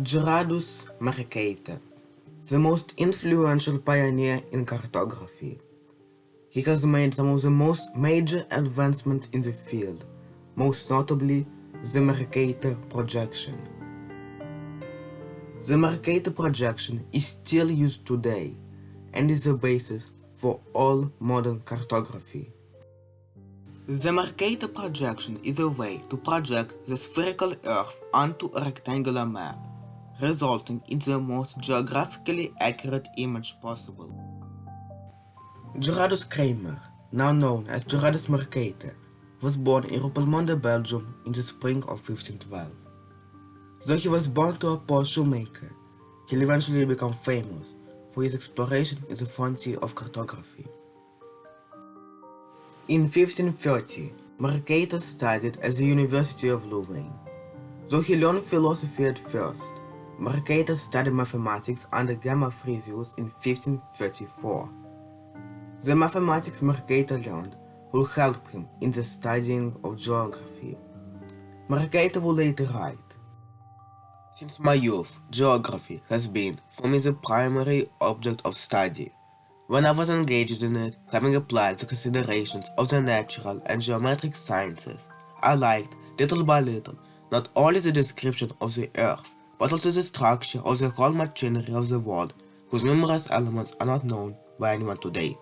Gerardus Mercator, the most influential pioneer in cartography. He has made some of the most major advancements in the field, most notably the Mercator projection. The Mercator projection is still used today and is the basis for all modern cartography. The Mercator projection is a way to project the spherical Earth onto a rectangular map, resulting in the most geographically accurate image possible. Gerardus Kramer, now known as Gerardus Mercator, was born in Rupelmonde, Belgium in the spring of 1512. Though he was born to a poor shoemaker, he eventually became famous for his exploration in the frontier of cartography. In 1530, Mercator studied at the University of Louvain. Though he learned philosophy at first, Mercator studied mathematics under Gamma Frisius in 1534. The mathematics Mercator learned will help him in the studying of geography. Mercator will later write, "Since my youth, geography has been for me the primary object of study. When I was engaged in it, having applied the considerations of the natural and geometric sciences, I liked, little by little, not only the description of the earth, but also the structure of the whole machinery of the world, whose numerous elements are not known by anyone to date."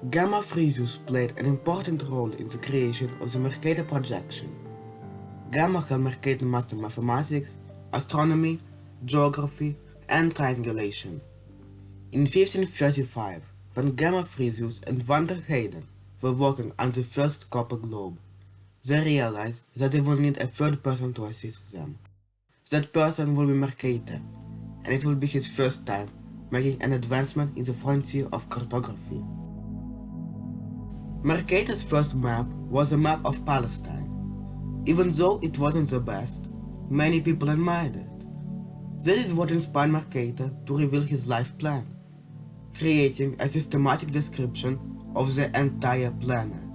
Gamma Frisius played an important role in the creation of the Mercator projection. Gamma helped Mercator master mathematics, astronomy, geography, and triangulation. In 1535, when Gamma Frisius and van der Heyden were working on the first copper globe, they realized that they would need a third person to assist them. That person will be Mercator, and it will be his first time making an advancement in the frontier of cartography. Mercator's first map was a map of Palestine. Even though it wasn't the best, many people admired it. This is what inspired Mercator to reveal his life plan, creating a systematic description of the entire planet.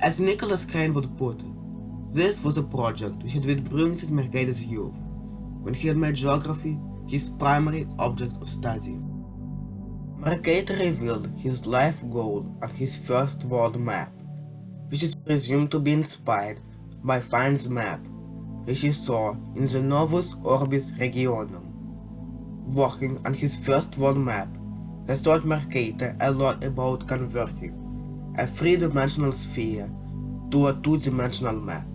As Nicholas Crane would put it, this was a project which had been brewing since Mercator's youth, when he had made geography his primary object of study. Mercator revealed his life goal on his first world map, which is presumed to be inspired by Fine's map, which he saw in the Novus Orbis Regionum. Working on his first world map has taught Mercator a lot about converting a three-dimensional sphere to a two-dimensional map.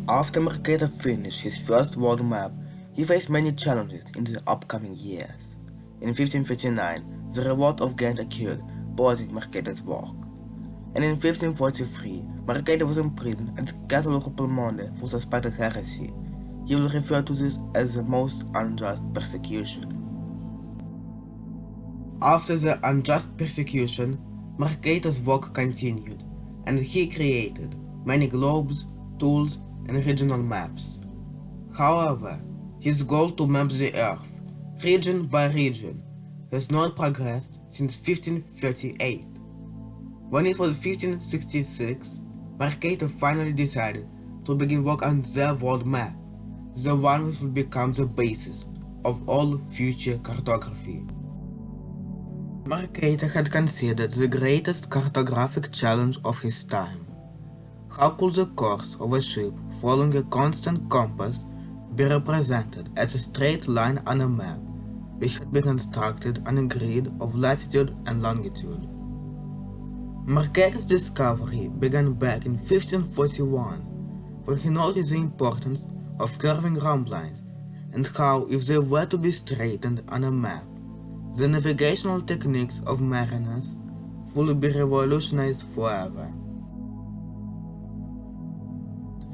After Mercator finished his first world map, he faced many challenges in the upcoming years. In 1559, the revolt of Ghent occurred, pausing Mercator's work. And in 1543, Mercator was imprisoned at the castle of Rupelmonde for suspected heresy. He will refer to this as the most unjust persecution. After the unjust persecution, Mercator's work continued, and he created many globes, tools, and regional maps. However, his goal to map the Earth, region by region, has not progressed since 1538. When it was 1566, Mercator finally decided to begin work on their world map, the one which would become the basis of all future cartography. Mercator had considered the greatest cartographic challenge of his time. How could the course of a ship following a constant compass be represented as a straight line on a map, which had been constructed on a grid of latitude and longitude? Mercator's discovery began back in 1541, when he noticed the importance of curving rhomb lines and how, if they were to be straightened on a map, the navigational techniques of mariners would be revolutionized forever.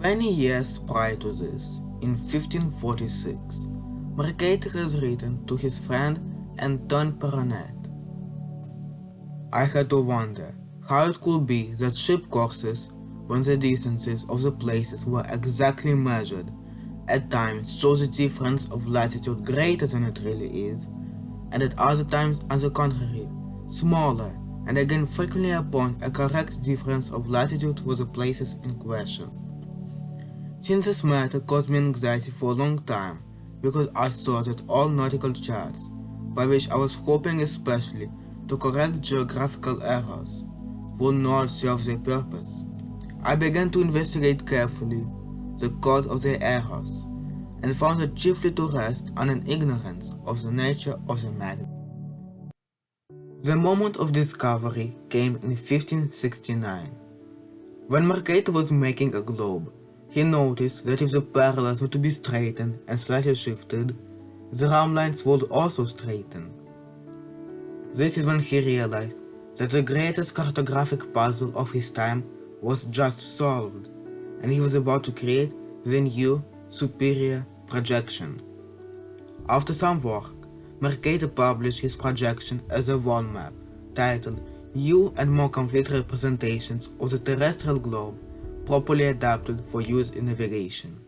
20 years prior to this, in 1546, Mercator has written to his friend Antoine Perronet, "I had to wonder how it could be that ship courses, when the distances of the places were exactly measured, at times shows a difference of latitude greater than it really is, and at other times, on the contrary, smaller, and again frequently upon a correct difference of latitude for the places in question. Since this matter caused me anxiety for a long time, because I sorted all nautical charts, by which I was hoping especially to correct geographical errors, will not serve their purpose. I began to investigate carefully the cause of their errors, and found it chiefly to rest on an ignorance of the nature of the magnet. The moment of discovery came in 1569. When Mercator was making a globe, he noticed that if the parallels were to be straightened and slightly shifted, the round lines would also straighten. This is when he realized that the greatest cartographic puzzle of his time was just solved, and he was about to create the new, superior projection. After some work, Mercator published his projection as a wall map, titled New and More Complete Representations of the Terrestrial Globe, properly adapted for use in navigation.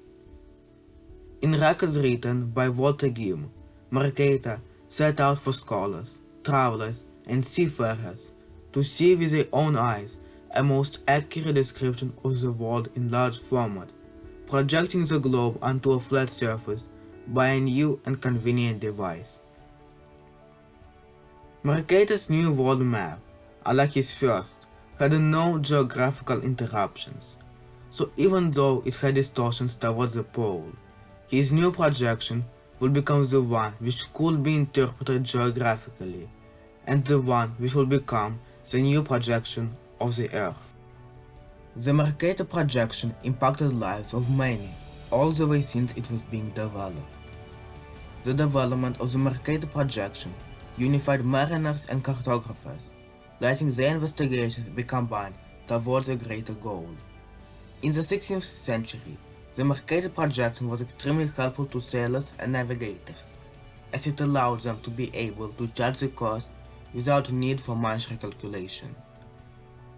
In records written by Walter Guillaume, Mercator set out for scholars, travelers, and seafarers to see with their own eyes a most accurate description of the world in large format, projecting the globe onto a flat surface by a new and convenient device. Mercator's new world map, unlike his first, had no geographical interruptions, so even though it had distortions towards the pole, his new projection would become the one which could be interpreted geographically, and the one which will become the new projection of the Earth. The Mercator projection impacted the lives of many, all the way since it was being developed. The development of the Mercator projection unified mariners and cartographers, letting their investigations be combined towards a greater goal. In the 16th century, the Mercator projection was extremely helpful to sailors and navigators, as it allowed them to be able to judge the coast without need for much recalculation.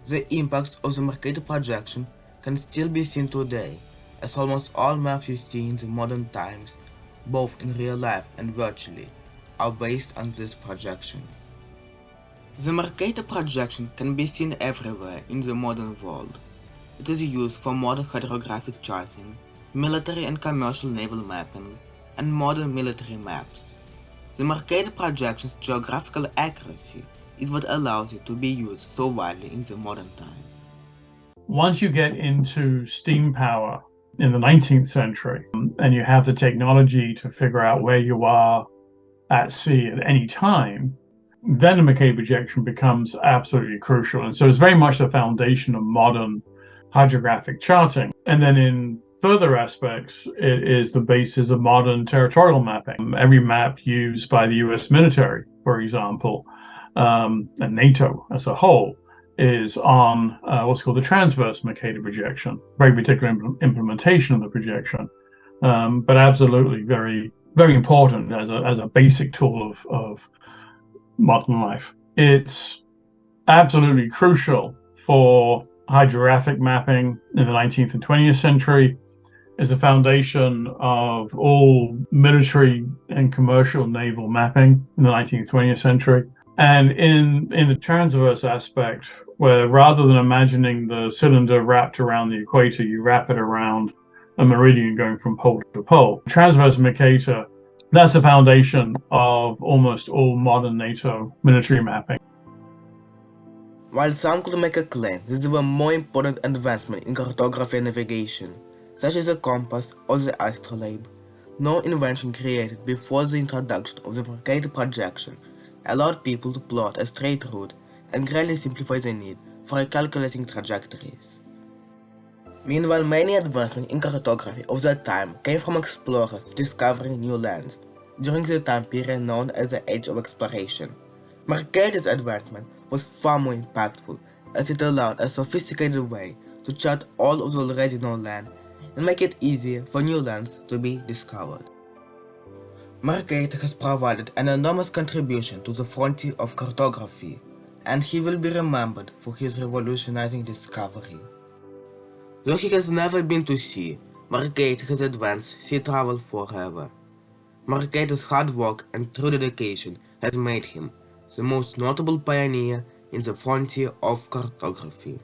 The impacts of the Mercator projection can still be seen today, as almost all maps you see in the modern times, both in real life and virtually, are based on this projection. The Mercator projection can be seen everywhere in the modern world. It is used for modern hydrographic charting, military and commercial naval mapping, and modern military maps. The Mercator projection's geographical accuracy is what allows it to be used so widely in the modern time. Once you get into steam power in the 19th century, and you have the technology to figure out where you are at sea at any time, then the Mercator projection becomes absolutely crucial. And so it's very much the foundation of modern hydrographic charting. And then in further aspects, it is the basis of modern territorial mapping. Every map used by the US military, for example, and NATO as a whole, is on what's called the transverse Mercator projection, very particular implementation of the projection, but absolutely very, very important as a basic tool of modern life. It's absolutely crucial for hydrographic mapping in the 19th and 20th century, is the foundation of all military and commercial naval mapping in the 19th, 20th century. And in the transverse aspect, where rather than imagining the cylinder wrapped around the equator, you wrap it around a meridian going from pole to pole. Transverse Mercator, that's the foundation of almost all modern NATO military mapping. While some could make a claim that there were more important advancements in cartography and navigation, such as the compass or the astrolabe, no invention created before the introduction of the Mercator projection allowed people to plot a straight route and greatly simplify the need for calculating trajectories. Meanwhile, many advancements in cartography of that time came from explorers discovering new lands during the time period known as the Age of Exploration. Mercator's advancement was far more impactful, as it allowed a sophisticated way to chart all of the already known land and make it easier for new lands to be discovered. Mercator has provided an enormous contribution to the frontier of cartography, and he will be remembered for his revolutionizing discovery. Though he has never been to sea, Mercator has advanced sea travel forever. Mercator's hard work and true dedication has made him the most notable pioneer in the frontier of cartography.